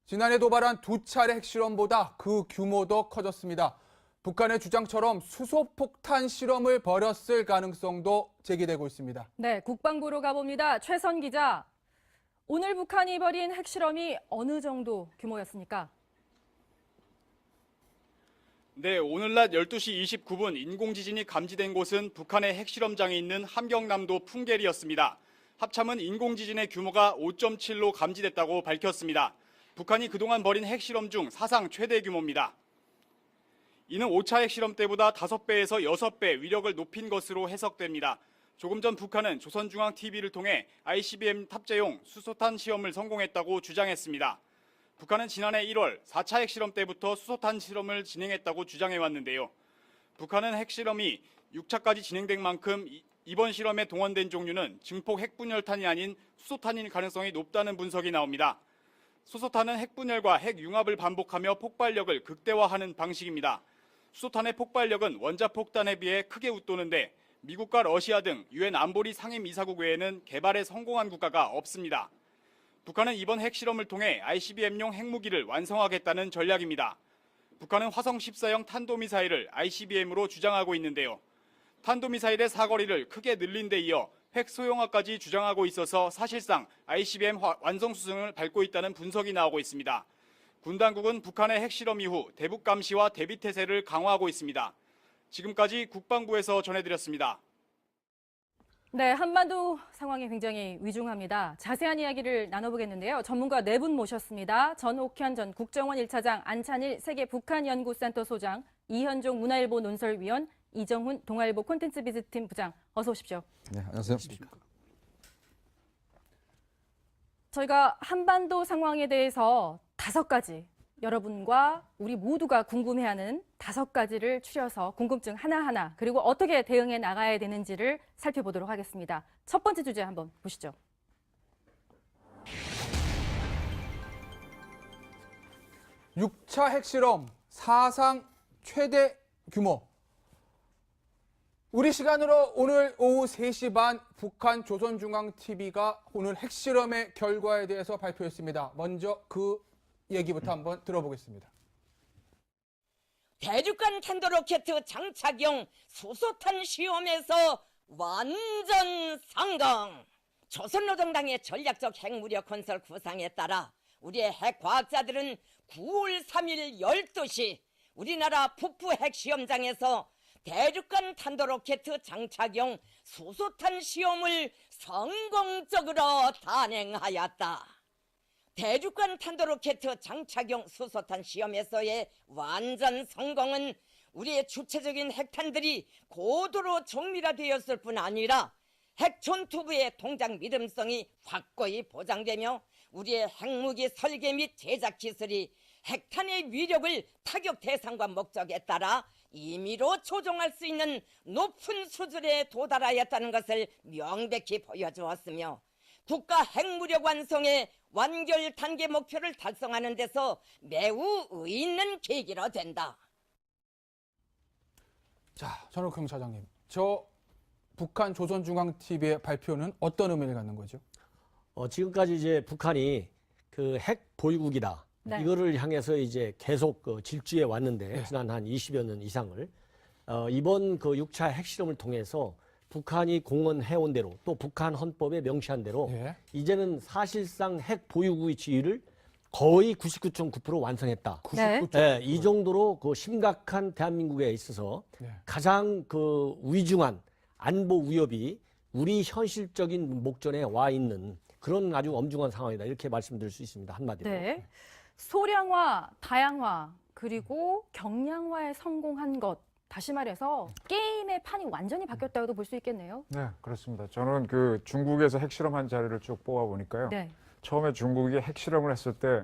지난해 도발한 2차례 핵실험보다 그 규모도 커졌습니다. 북한의 주장처럼 수소폭탄 실험을 벌였을 가능성도 제기되고 있습니다. 네, 국방부로 가봅니다. 최선 기자, 오늘 북한이 벌인 핵실험이 어느 정도 규모였습니까? 네, 오늘 낮 12시 29분 인공지진이 감지된 곳은 북한의 핵실험장이 있는 함경남도 풍계리였습니다. 합참은 인공지진의 규모가 5.7로 감지됐다고 밝혔습니다. 북한이 그동안 벌인 핵실험 중 사상 최대 규모입니다. 이는 5차 핵실험 때보다 5배에서 6배 위력을 높인 것으로 해석됩니다. 조금 전 북한은 조선중앙TV를 통해 ICBM 탑재용 수소탄 시험을 성공했다고 주장했습니다. 북한은 지난해 1월 4차 핵실험 때부터 수소탄 실험을 진행했다고 주장해왔는데요. 북한은 핵실험이 6차까지 진행된 만큼 이번 실험에 동원된 종류는 증폭 핵분열탄이 아닌 수소탄일 가능성이 높다는 분석이 나옵니다. 수소탄은 핵분열과 핵융합을 반복하며 폭발력을 극대화하는 방식입니다. 수소탄의 폭발력은 원자폭탄에 비해 크게 웃도는데 미국과 러시아 등 유엔 안보리 상임이사국 외에는 개발에 성공한 국가가 없습니다. 북한은 이번 핵실험을 통해 ICBM용 핵무기를 완성하겠다는 전략입니다. 북한은 화성 14형 탄도미사일을 ICBM으로 주장하고 있는데요. 탄도미사일의 사거리를 크게 늘린 데 이어 핵소형화까지 주장하고 있어서 사실상 ICBM 완성 수순을 밟고 있다는 분석이 나오고 있습니다. 군 당국은 북한의 핵실험 이후 대북 감시와 대비 태세를 강화하고 있습니다. 지금까지 국방부에서 전해드렸습니다. 네, 한반도 상황이 굉장히 위중합니다. 자세한 이야기를 나눠보겠는데요. 전문가 4분 모셨습니다. 전옥현 전 국정원 1차장, 안찬일 세계 북한연구센터 소장, 이현종 문화일보 논설위원, 이정훈 동아일보 콘텐츠 비즈팀 부장, 어서 오십시오. 네, 안녕하세요. 저희가 한반도 상황에 대해서 5가지, 여러분과 우리 모두가 궁금해하는 5가지를 추려서 궁금증 하나하나 그리고 어떻게 대응해 나가야 되는지를 살펴보도록 하겠습니다. 첫 번째 주제 한번 보시죠. (6차) 핵실험 사상 최대 규모. 우리 시간으로 오늘 오후 3시 반 북한 조선중앙TV가 오늘 핵실험의 결과에 대해서 발표했습니다. 먼저 그 얘기부터 한번 들어보겠습니다. 대륙간 탄도로켓 장착용 수소탄 시험에서 완전 성공! 조선노동당의 전략적 핵무력 건설 구상에 따라 우리의 핵과학자들은 9월 3일 12시 우리나라 북부 핵시험장에서 대륙간 탄도로켓 장착용 수소탄 시험을 성공적으로 단행하였다. 대륙간 탄도로켓 장착용 수소탄 시험에서의 완전 성공은 우리의 주체적인 핵탄들이 고도로 정밀화되었을 뿐 아니라 핵전투부의 동작 믿음성이 확고히 보장되며 우리의 핵무기 설계 및 제작 기술이 핵탄의 위력을 타격 대상과 목적에 따라 임의로 조종할 수 있는 높은 수준에 도달하였다는 것을 명백히 보여주었으며 국가 핵무력 완성의 완결 단계 목표를 달성하는 데서 매우 의의 있는 계기로 된다. 자, 전옥형 차장님, 저 북한 조선중앙TV의 발표는 어떤 의미를 갖는 거죠? 지금까지 이제 북한이 그 핵 보유국이다. 네. 이거를 향해서 이제 계속 질주해 왔는데 네. 지난 한 20여 년 이상을 이번 그 6차 핵실험을 통해서 북한이 공언해온 대로 또 북한 헌법에 명시한 대로 예. 이제는 사실상 핵 보유국의 지위를 거의 99.9% 완성했다. 99.9%. 네, 이 정도로 그 심각한 대한민국에 있어서 네. 가장 그 위중한 안보 위협이 우리 현실적인 목전에 와 있는 그런 아주 엄중한 상황이다. 이렇게 말씀드릴 수 있습니다. 한마디로. 네. 소량화, 다양화, 그리고 경량화에 성공한 것. 다시 말해서 게임의 판이 완전히 바뀌었다고도 볼 수 있겠네요. 네, 그렇습니다. 저는 그 중국에서 핵실험한 자료를 쭉 뽑아 보니까요. 네. 처음에 중국이 핵실험을 했을 때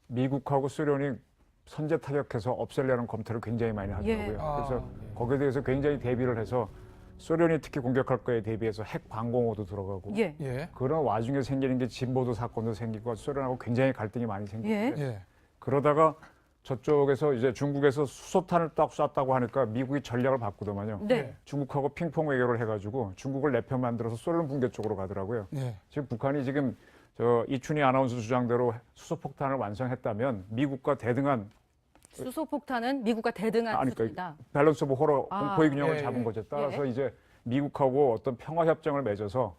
미국하고 소련이 선제 타격해서 없애려는 검토를 굉장히 많이 하더라고요. 예. 그래서 거기에 대해서 굉장히 대비를 해서 소련이 특히 공격할 거에 대비해서 핵 방공호도 들어가고 예. 예. 그런 와중에 생기는 게 진보도 사건도 생기고 소련하고 굉장히 갈등이 많이 생기는데 예. 그러다가 저쪽에서 이제 중국에서 수소탄을 딱 쐈다고 하니까 미국이 전략을 바꾸더만요. 네. 중국하고 핑퐁 외교를 해가지고 중국을 내 편 만들어서 소련 붕괴 쪽으로 가더라고요. 예. 지금 북한이 지금 저 이춘희 아나운서 주장대로 수소폭탄을 완성했다면 미국과 대등한 수소폭탄은 미국과 대등한 아니, 수준이다. 밸런스 오브 호러 아. 공포의 균형을 예, 잡은 예. 거죠. 따라서 예. 이제 미국하고 어떤 평화 협정을 맺어서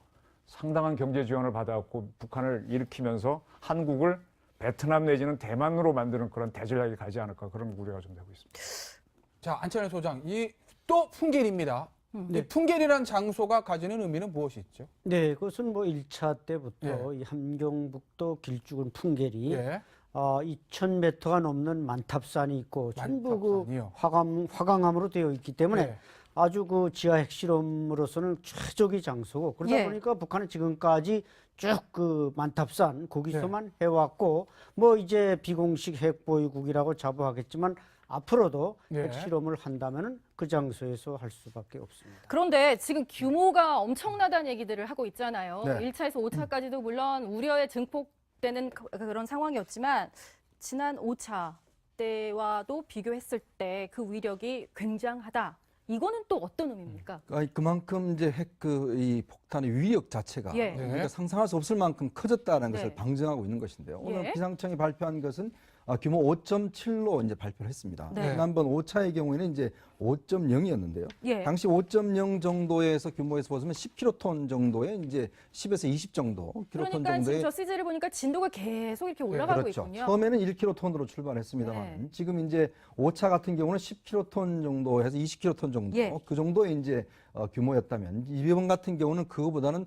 상당한 경제 지원을 받아갖고 북한을 일으키면서 한국을 베트남 내지는 대만으로 만드는 그런 대전략이 가지 않을까 그런 우려가 좀 되고 있습니다. 자, 안찬일 소장, 이 또 풍계리입니다. 이 풍계리란 장소가 가지는 의미는 무엇이 있죠? 네, 그것은 뭐 1차 때부터 예. 이 함경북도 길쭉은 풍계리 예. 2,000m가 넘는 만탑산이 있고 전부 그 만탑산이요? 화강암으로 되어 있기 때문에 예. 아주 그 지하 핵실험으로서는 최적의 장소고 그러다 예. 보니까 북한은 지금까지 쭉 그 만탑산 거기서만 해왔고 뭐 이제 비공식 핵보유국이라고 자부하겠지만 앞으로도 예. 핵실험을 한다면은 그 장소에서 할 수밖에 없습니다. 그런데 지금 규모가 엄청나다는 얘기들을 하고 있잖아요. 네. 1차에서 5차까지도 물론 우려에 증폭되는 그런 상황이었지만 지난 5차 때와도 비교했을 때 그 위력이 굉장하다. 이거는 또 어떤 의미입니까? 그만큼 이제 이 폭탄의 위력 자체가 예. 우리가 상상할 수 없을 만큼 커졌다는 네. 것을 방증하고 있는 것인데요. 오늘 예. 기상청이 발표한 것은 규모 5.7로 이제 발표를 했습니다. 네. 지난번 5차의 경우에는 이제 5.0이었는데요. 예. 당시 5.0 정도에서 규모에서 보면 10킬로톤 정도의 이제 10에서 20 정도 킬로톤 그러니까 지금 정도의 저 CG를 보니까 진도가 계속 이렇게 올라가고 그렇죠. 있군요. 처음에는 1킬로톤으로 출발했습니다만 네. 지금 이제 5차 같은 경우는 10킬로톤 정도에서 20킬로톤 정도 예. 그 정도의 이제 규모였다면 이번 같은 경우는 그거보다는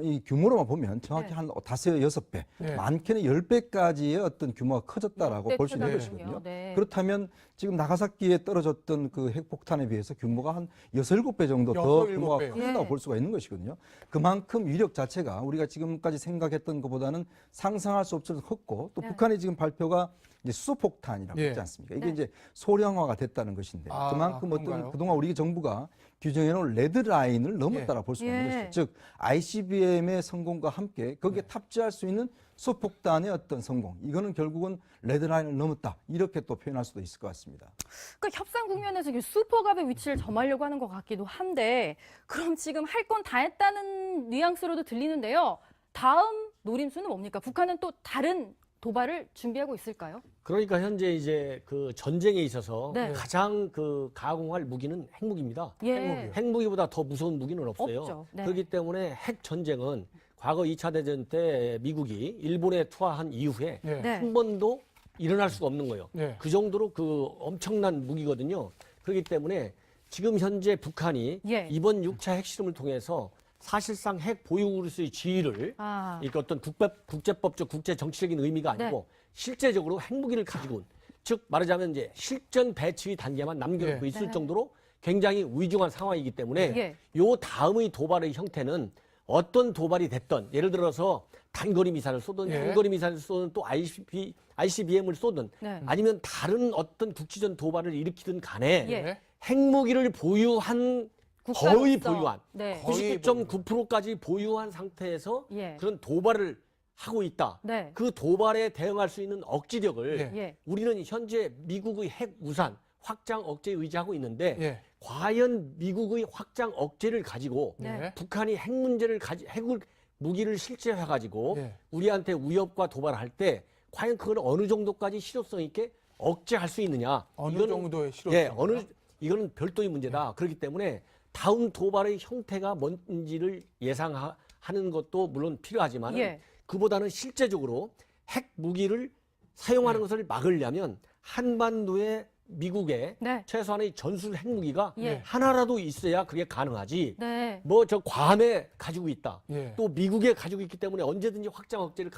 이 규모로만 보면 정확히 네. 한 5, 6배, 네. 많게는 10배까지의 어떤 규모가 커졌다라고 역대 볼 수 있는 최다군요. 것이거든요. 네. 그렇다면 지금 나가사키에 떨어졌던 그 핵폭탄에 비해서 규모가 한 6, 7배 정도 더 6, 규모가 7배 요. 커진다고 예. 볼 수가 있는 것이거든요. 그만큼 위력 자체가 우리가 지금까지 생각했던 것보다는 상상할 수 없을 컸고 또 네. 북한의 지금 발표가 이제 수소폭탄이라고 예. 했지 않습니까? 이게 네. 이제 소량화가 됐다는 것인데 아, 그만큼 그런가요? 어떤 그동안 우리 정부가 규정해놓은 레드라인을 넘었다라 볼 수가 있는 예. 것이죠. 즉 ICBM의 성공과 함께 거기에 탑재할 수 있는 수소폭탄의 어떤 성공 이거는 결국은 레드라인을 넘었다 이렇게 또 표현할 수도 있을 것 같습니다. 그러니까 협상 국면에서 이게 슈퍼갑의 위치를 점하려고 하는 것 같기도 한데 그럼 지금 할 건 다 했다는 뉘앙스로도 들리는데요. 다음 노림수는 뭡니까? 북한은 또 다른 도발을 준비하고 있을까요? 그러니까 현재 이제 그 전쟁에 있어서 네. 가장 그 가공할 무기는 핵무기입니다. 예. 핵무기보다 더 무서운 무기는 없어요. 없죠. 네. 그렇기 때문에 핵 전쟁은 과거 2차 대전 때 미국이 일본에 투하한 이후에 예. 네. 한 번도 일어날 수가 없는 거예요. 예. 그 정도로 그 엄청난 무기거든요. 그렇기 때문에 지금 현재 북한이 예. 이번 6차 핵실험을 통해서 사실상 핵 보유국으로서의 지위를 아, 이렇게 어떤 국제법적 국제 정치적인 의미가 아니고 실제적으로 핵무기를 가지고 즉 말하자면 이제 실전 배치의 단계만 남겨놓고 예. 있을 네. 정도로 굉장히 위중한 상황이기 때문에 예. 요 다음의 도발의 형태는 어떤 도발이 됐던 예를 들어서 단거리 미사를 쏘든 예. 중거리 미사를 쏘든 또 ICBM을 쏘든 네. 아니면 다른 어떤 국지전 도발을 일으키든 간에 예. 핵무기를 보유한 국가로서. 거의 보유한 네. 거의 99.9%까지 보유한 상태에서 예. 그런 도발을 하고 있다. 네. 그 도발에 대응할 수 있는 억지력을 예. 예. 우리는 현재 미국의 핵 우산 확장 억제에 의지하고 있는데 예. 과연 미국의 확장 억제를 가지고 네. 북한이 핵 문제를 무기를 실제화 가지고 예. 우리한테 위협과 도발할 때 과연 그걸 어느 정도까지 실효성 있게 억제할 수 있느냐? 어느 이거는 정도의 실효성? 예, 이거는 별도의 문제다. 그렇기 때문에 다음 도발의 형태가 뭔지를 예상하는 것도 물론 필요하지만 예. 그보다는 실제적으로 핵 무기를 사용하는 것을 막으려면 한반도에 미국의 네. 최소한의 전술 핵무기가 예. 하나라도 있어야 그게 가능하지. 네. 뭐 저 괌에 가지고 있다. 예. 또 미국에 가지고 있기 때문에 언제든지 확장 억제를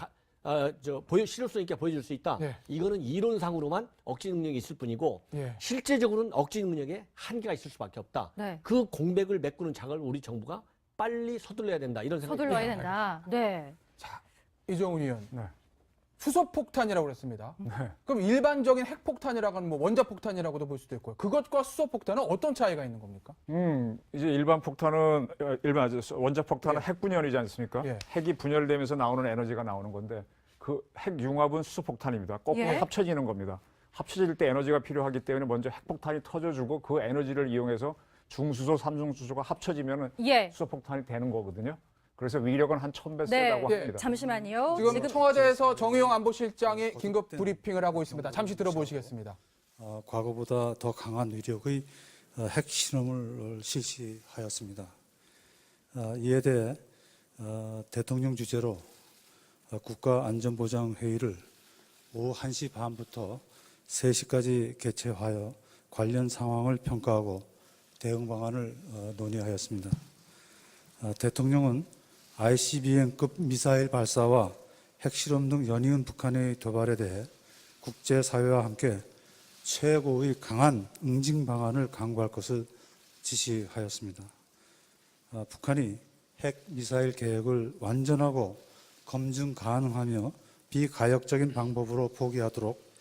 실효성 있게 보여줄 수 있다. 예. 이거는 이론상으로만 억제 능력이 있을 뿐이고 예. 실제적으로는 억제 능력에 한계가 있을 수밖에 없다. 네. 그 공백을 메꾸는 작을 우리 정부가 빨리 서둘러야 된다. 이런 생각이 서둘러야 듭니다. 된다. 네. 자, 이정훈 의원. 네. 수소폭탄이라고 그랬습니다. 그럼 일반적인 핵폭탄이라고 하는 뭐 원자폭탄이라고도 볼 수도 있고요. 그것과 수소폭탄은 어떤 차이가 있는 겁니까? 이제 일반 폭탄은 원자 폭탄은 예. 핵 분열이지 않습니까? 예. 핵이 분열되면서 나오는 에너지가 나오는 건데 그 핵 융합은 수소폭탄입니다. 거꾸로 예. 합쳐지는 겁니다. 합쳐질 때 에너지가 필요하기 때문에 먼저 핵폭탄이 터져주고 그 에너지를 이용해서 중수소, 삼중수소가 합쳐지면 예. 수소폭탄이 되는 거거든요. 그래서 위력은 한 1000배 네, 세다고 네. 합니다. 잠시만요. 지금 청와대에서 정의용 안보실장이 긴급 브리핑을 하고 있습니다. 잠시 들어보시겠습니다. 과거보다 더 강한 위력의 핵실험을 실시하였습니다. 이에 대해 대통령 주재로 국가안전보장회의를 오후 1시 반부터 3시까지 개최하여 관련 상황을 평가하고 대응 방안을 논의하였습니다. 대통령은 ICBM급 미사일 발사와 핵실험 등 연이은 북한의 도발에 대해 국제사회와 함께 최고의 강한 응징 방안을 강구할 것을 지시하였습니다. 북한이 핵 미사일 계획을 완전하고 검증 가능하며 비가역적인 방법으로 포기하도록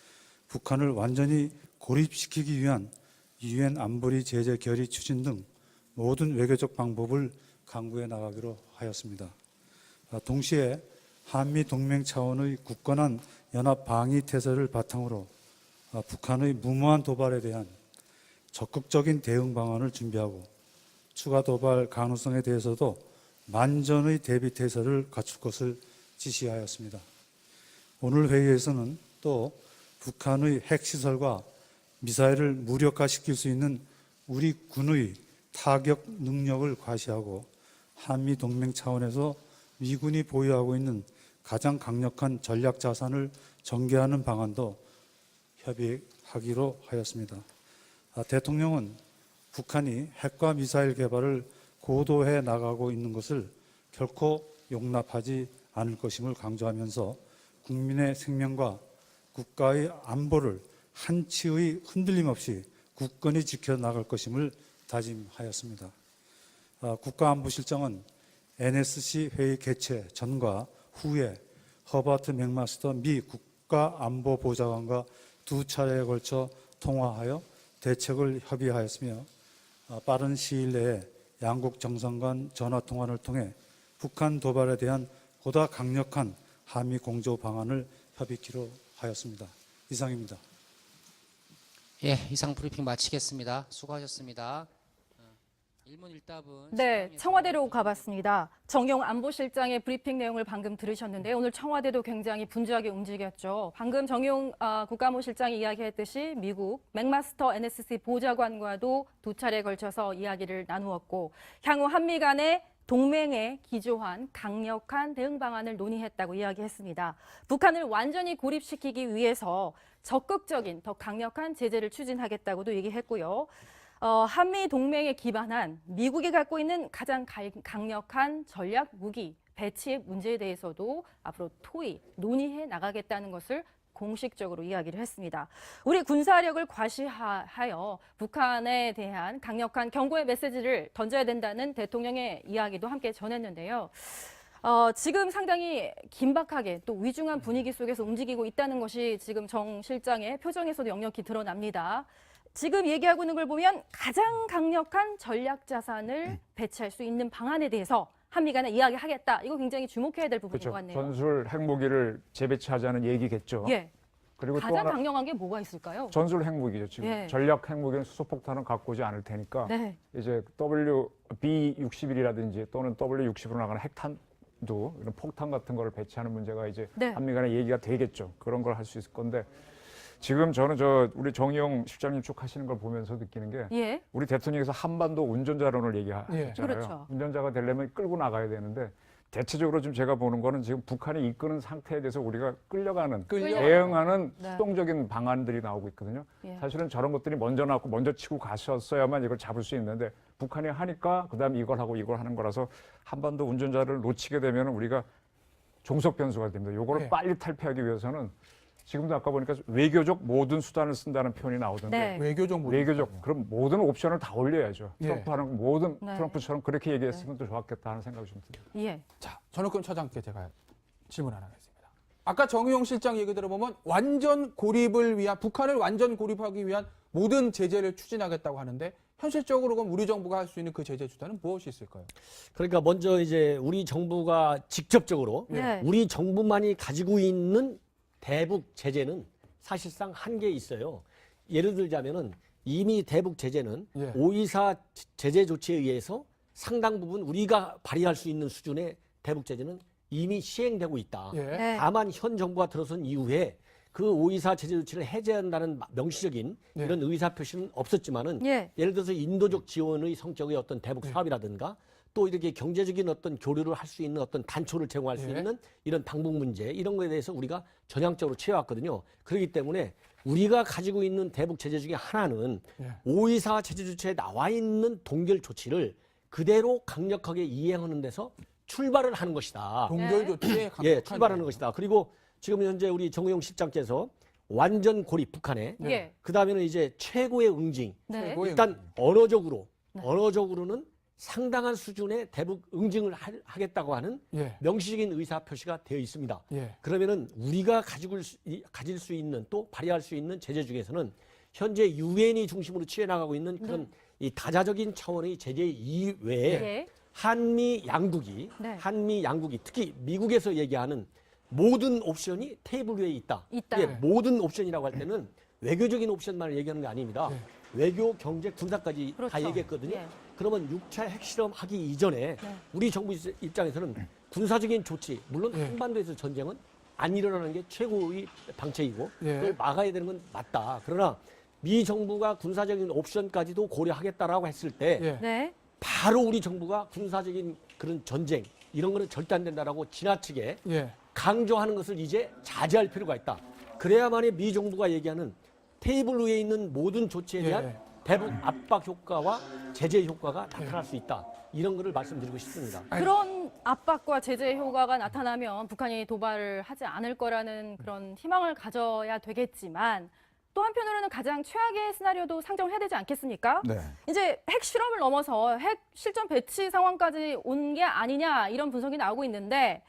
북한을 완전히 고립시키기 위한 유엔 안보리 제재 결의 추진 등 모든 외교적 방법을 강구해 나가기로 하였습니다. 동시에 한미 동맹 차원의 굳건한 연합 방위 태세를 바탕으로 북한의 무모한 도발에 대한 적극적인 대응 방안을 준비하고 추가 도발 가능성에 대해서도 만전의 대비 태세를 갖출 것을 지시하였습니다. 오늘 회의에서는 또 북한의 핵시설과 미사일을 무력화시킬 수 있는 우리 군의 타격 능력을 과시하고 한미 동맹 차원에서 미군이 보유하고 있는 가장 강력한 전략 자산을 전개하는 방안도 협의하기로 하였습니다. 대통령은 북한이 핵과 미사일 개발을 고도해 나가고 있는 것을 결코 용납하지 않을 것임을 강조하면서 국민의 생명과 국가의 안보를 한치의 흔들림 없이 굳건히 지켜나갈 것임을 다짐하였습니다. 국가안보실장은 NSC 회의 개최 전과 후에 허버트 맥마스터 미 국가안보보좌관과 2차례에 걸쳐 통화하여 대책을 협의하였으며 빠른 시일 내에 양국 정상 간 전화통화를 통해 북한 도발에 대한 보다 강력한 한미 공조 방안을 협의키로 하였습니다. 이상입니다. 예, 이상 브리핑 마치겠습니다. 수고하셨습니다. 일문일답은 네, 청와대로 가봤습니다. 정용 안보실장의 브리핑 내용을 방금 들으셨는데 오늘 청와대도 굉장히 분주하게 움직였죠. 방금 정용 국가안보실장이 이야기했듯이 미국 맥마스터 NSC 보좌관과도 2차례에 걸쳐서 이야기를 나누었고 향후 한미 간의 동맹에 기조한 강력한 대응 방안을 논의했다고 이야기했습니다. 북한을 완전히 고립시키기 위해서 적극적인 더 강력한 제재를 추진하겠다고도 얘기했고요. 한미 동맹에 기반한 미국이 갖고 있는 가장 강력한 전략 무기 배치의 문제에 대해서도 앞으로 토의, 논의해 나가겠다는 것을 공식적으로 이야기를 했습니다. 우리 군사력을 과시하여 북한에 대한 강력한 경고의 메시지를 던져야 된다는 대통령의 이야기도 함께 전했는데요. 지금 상당히 긴박하게 또 위중한 분위기 속에서 움직이고 있다는 것이 지금 정 실장의 표정에서도 역력히 드러납니다. 지금 얘기하고 있는 걸 보면 가장 강력한 전략 자산을 배치할 수 있는 방안에 대해서 한미 간에 이야기하겠다. 이거 굉장히 주목해야 될 부분인 그렇죠. 것 같네요. 전술 핵무기를 재배치하자는 얘기겠죠. 예. 그리고 또 가장 하나 강력한 게 뭐가 있을까요? 전술 핵무기죠. 지금 예. 전략 핵무기는 수소폭탄은 갖고 오지 않을 테니까 네. 이제 B-61이라든지 또는 W-60으로 나가는 핵탄두 이런 폭탄 같은 거를 배치하는 문제가 이제 네. 한미 간에 얘기가 되겠죠. 그런 걸 할 수 있을 건데 지금 저는 우리 정의용 실장님 쭉 하시는 걸 보면서 느끼는 게 예. 우리 대통령께서 한반도 운전자론을 얘기하잖아요. 예. 그렇죠. 운전자가 되려면 끌고 나가야 되는데 대체적으로 지금 제가 보는 거는 지금 북한이 이끄는 상태에 대해서 우리가 끌려가는 대응하는 네. 수동적인 방안들이 나오고 있거든요. 예. 사실은 저런 것들이 먼저 나왔고 먼저 치고 가셨어야만 이걸 잡을 수 있는데 북한이 하니까 그다음에 이걸 하고 이걸 하는 거라서 한반도 운전자를 놓치게 되면 우리가 종속 변수가 됩니다. 요거를 네. 빨리 탈피하기 위해서는 지금도 아까 보니까 외교적 모든 수단을 쓴다는 표현이 나오던데 네. 외교적 모드. 외교적 그럼 모든 옵션을 다 올려야죠. 예. 트럼프 하는 모든 네. 트럼프처럼 그렇게 얘기했으면 또 좋았겠다 하는 생각이 좀 듭니다. 예. 자, 전학근 처장께 제가 질문 하나 하겠습니다. 아까 정의용 실장 얘기 들어보면 완전 고립을 위한 북한을 완전 고립하기 위한 모든 제재를 추진하겠다고 하는데 현실적으로 그럼 우리 정부가 할 수 있는 그 제재 수단은 무엇이 있을까요? 그러니까 먼저 이제 우리 정부가 직접적으로 네. 우리 정부만이 가지고 있는 대북 제재는 사실상 한계 있어요. 예를 들자면은 이미 대북 제재는 예. 5.24 제재 조치에 의해서 상당 부분 우리가 발휘할 수 있는 수준에 대북 제재는 이미 시행되고 있다. 예. 네. 다만 현 정부가 들어선 이후에 그 5.24 제재 조치를 해제한다는 명시적인 네. 이런 의사 표시는 없었지만은 예. 예를 들어서 인도적 지원의 성격의 어떤 대북 사업이라든가 또 이렇게 경제적인 어떤 교류를 할 수 있는 어떤 단초를 제공할 수 예. 있는 이런 방북 문제 이런 거에 대해서 우리가 전향적으로 취해왔거든요. 그렇기 때문에 우리가 가지고 있는 대북 제재 중에 하나는 예. 5.24 제재 조치에 나와 있는 동결 조치를 그대로 강력하게 이행하는 데서 출발을 하는 것이다. 동결 조치에 예, 출발하는 것이다. 그리고 지금 현재 우리 정우영 실장께서 완전 고립 북한에 예. 그 다음에는 이제 최고의 응징. 네. 최고의 일단 언어적으로는 상당한 수준의 대북 응징을 하겠다고 하는 예. 명시적인 의사 표시가 되어 있습니다. 예. 그러면은 우리가 가질 수 있는 또 발휘할 수 있는 제재 중에서는 현재 유엔이 중심으로 취해나가고 있는 그런 이 다자적인 차원의 제재 이외에 예. 한미 양국이 특히 미국에서 얘기하는 모든 옵션이 테이블 위에 있다. 있다. 이게 모든 옵션이라고 할 때는 외교적인 옵션만을 얘기하는 게 아닙니다. 네. 외교, 경제, 군사까지 그렇죠. 다 얘기했거든요. 예. 그러면 6차 핵실험 하기 이전에 우리 정부 입장에서는 군사적인 조치, 물론 예. 한반도에서 전쟁은 안 일어나는 게 최고의 방책이고 예. 그걸 막아야 되는 건 맞다. 그러나 미 정부가 군사적인 옵션까지도 고려하겠다라고 했을 때 예. 네. 바로 우리 정부가 군사적인 그런 전쟁 이런 거는 절대 안 된다라고 지나치게 예. 강조하는 것을 이제 자제할 필요가 있다. 그래야만이 미 정부가 얘기하는 테이블 위에 있는 모든 조치에 대한 예. 대북 압박 효과와 제재 효과가 나타날 수 있다. 이런 거를 말씀드리고 싶습니다. 그런 압박과 제재 효과가 나타나면 북한이 도발을 하지 않을 거라는 그런 희망을 가져야 되겠지만 또 한편으로는 가장 최악의 시나리오도 상정해야 되지 않겠습니까? 네. 이제 핵 실험을 넘어서 핵 실전 배치 상황까지 온 게 아니냐 이런 분석이 나오고 있는데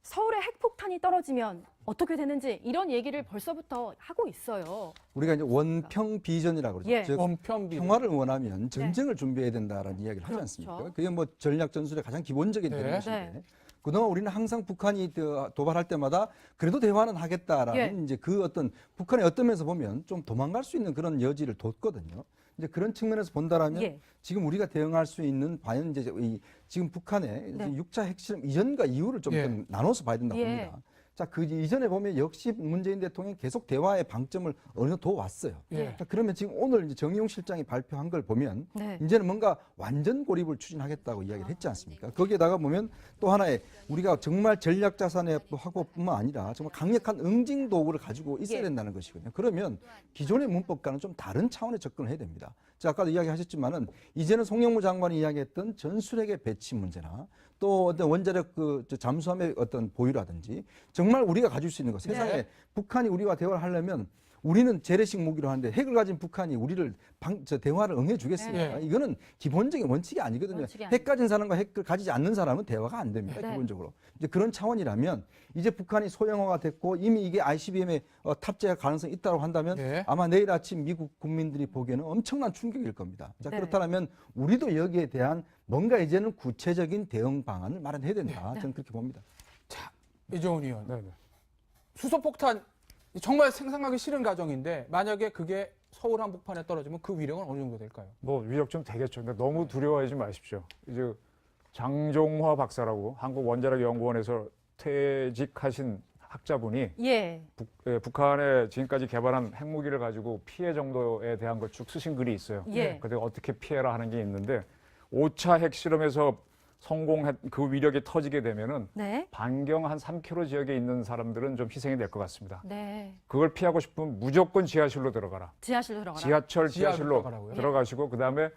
서울에 핵폭탄이 떨어지면 어떻게 되는지 이런 얘기를 벌써부터 하고 있어요. 우리가 이제 원평 비전이라고 그러죠. 예. 즉 원평비. 평화를 원하면 전쟁을 준비해야 된다라는 이야기를 하지 그렇죠. 않습니까? 그게 뭐 전략 전술의 가장 기본적인 네. 내용이신데 네. 그동안 우리는 항상 북한이 도발할 때마다 그래도 대화는 하겠다라는 예. 이제 그 어떤 북한의 어떤 면에서 보면 좀 도망갈 수 있는 그런 여지를 뒀거든요. 이제 그런 측면에서 본다라면 예. 지금 우리가 대응할 수 있는 과연 이제 지금 북한의 네. 6차 핵실험 이전과 이후를 좀 예. 나눠서 봐야 된다고 예. 봅니다. 자, 그 이전에 보면 역시 문재인 대통령이 계속 대화의 방점을 어느 정도 둬왔어요. 예. 자, 그러면 지금 오늘 이제 정의용 실장이 발표한 걸 보면 네. 이제는 뭔가 완전 고립을 추진하겠다고 이야기를 했지 않습니까? 거기에다가 보면 또 하나의 우리가 정말 전략 자산의 확보뿐만 아니라 정말 강력한 응징 도구를 가지고 있어야 예. 된다는 것이거든요. 그러면 기존의 문법과는 좀 다른 차원의 접근을 해야 됩니다. 자, 아까도 이야기하셨지만은 이제는 송영무 장관이 이야기했던 전술핵의 배치 문제나 또 어떤 원자력 잠수함의 어떤 보유라든지 정말 우리가 가질 수 있는 것 세상에 북한이 우리와 대화를 하려면 우리는 재래식 무기로 하는데 핵을 가진 북한이 우리를 대화를 응해주겠습니까? 네. 이거는 기본적인 원칙이 아니거든요. 원칙이 핵 가진 사람과 핵을 가지지 않는 사람은 대화가 안 됩니다. 네. 기본적으로. 이제 그런 차원이라면 이제 북한이 소형화가 됐고 이미 이게 ICBM에 탑재할 가능성이 있다고 한다면 네. 아마 내일 아침 미국 국민들이 보기에는 엄청난 충격일 겁니다. 자, 네. 그렇다면 우리도 여기에 대한 뭔가 이제는 구체적인 대응 방안을 마련해야 된다. 네. 저는 그렇게 봅니다. 자, 이종훈 의원. 네네. 수소폭탄 정말 상상하기 싫은 가정인데 만약에 그게 서울 한복판에 떨어지면 그 위력은 어느 정도 될까요? 뭐 위력 좀 되겠죠. 근데 너무 두려워하지 마십시오. 이제 장종화 박사라고 한국원자력연구원에서 퇴직하신 학자분이 예. 북한에 지금까지 개발한 핵무기를 가지고 피해 정도에 대한 걸 쭉 쓰신 글이 있어요. 예. 근데 어떻게 피해라 하는 게 있는데 5차 핵실험에서 그 위력이 터지게 되면은 네. 반경 한 3km 지역에 있는 사람들은 좀 희생이 될 것 같습니다. 네. 그걸 피하고 싶으면 무조건 지하실로 들어가라. 지하실로 들어가라. 지하철 지하로 지하실로 들어가라고요? 들어가시고 그다음에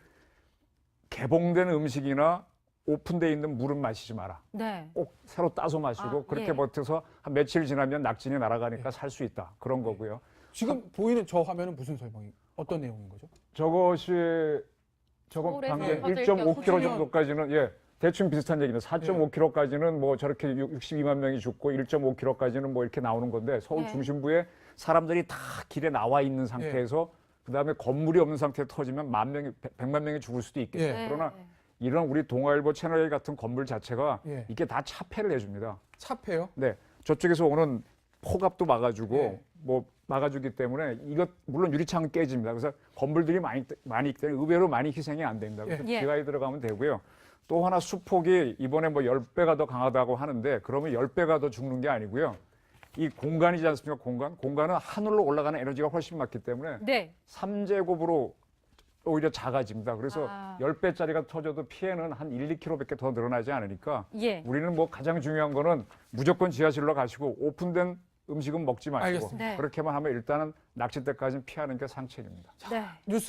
개봉된 음식이나 오픈되어 있는 물은 마시지 마라. 네. 꼭 새로 따서 마시고 그렇게 예. 버텨서 한 며칠 지나면 낙진이 날아가니까 살 수 있다. 그런 거고요. 지금 보이는 저 화면은 무슨 설명이 어떤 내용인 거죠? 저것이 저거 서울에서 방금 터질 1.5km 경우 정도까지는 대충 비슷한 얘기는 4.5km까지는 뭐 저렇게 62만 명이 죽고 1.5km까지는 뭐 이렇게 나오는 건데 서울 네. 중심부에 사람들이 다 길에 나와 있는 상태에서 그다음에 건물이 없는 상태에 터지면 100만 명이 죽을 수도 있겠죠. 예. 네. 그러나 이런 우리 동아일보 채널A 같은 건물 자체가 예. 이게 다 차폐를 해줍니다. 차폐요? 네, 저쪽에서 오는 포갑도 막아주고 예. 뭐 막아주기 때문에 이것 물론 유리창은 깨집니다. 그래서 건물들이 많이 있기 때문에 의외로 많이 희생이 안 됩니다. 그래서 예. 지하에 들어가면 되고요. 또 하나 수폭이 이번에 뭐 10배가 더 강하다고 하는데 그러면 10배가 더 죽는 게 아니고요. 이 공간이지 않습니까? 공간은 하늘로 올라가는 에너지가 훨씬 많기 때문에 네. 3제곱으로 오히려 작아집니다. 그래서 아. 10배짜리가 터져도 피해는 한 1, 2km밖에 더 늘어나지 않으니까 예. 우리는 뭐 가장 중요한 거는 무조건 지하실로 가시고 오픈된 음식은 먹지 마시고 알겠습니다. 네. 그렇게만 하면 일단은 낚싯대까지는 피하는 게 상책입니다. 네. 뉴스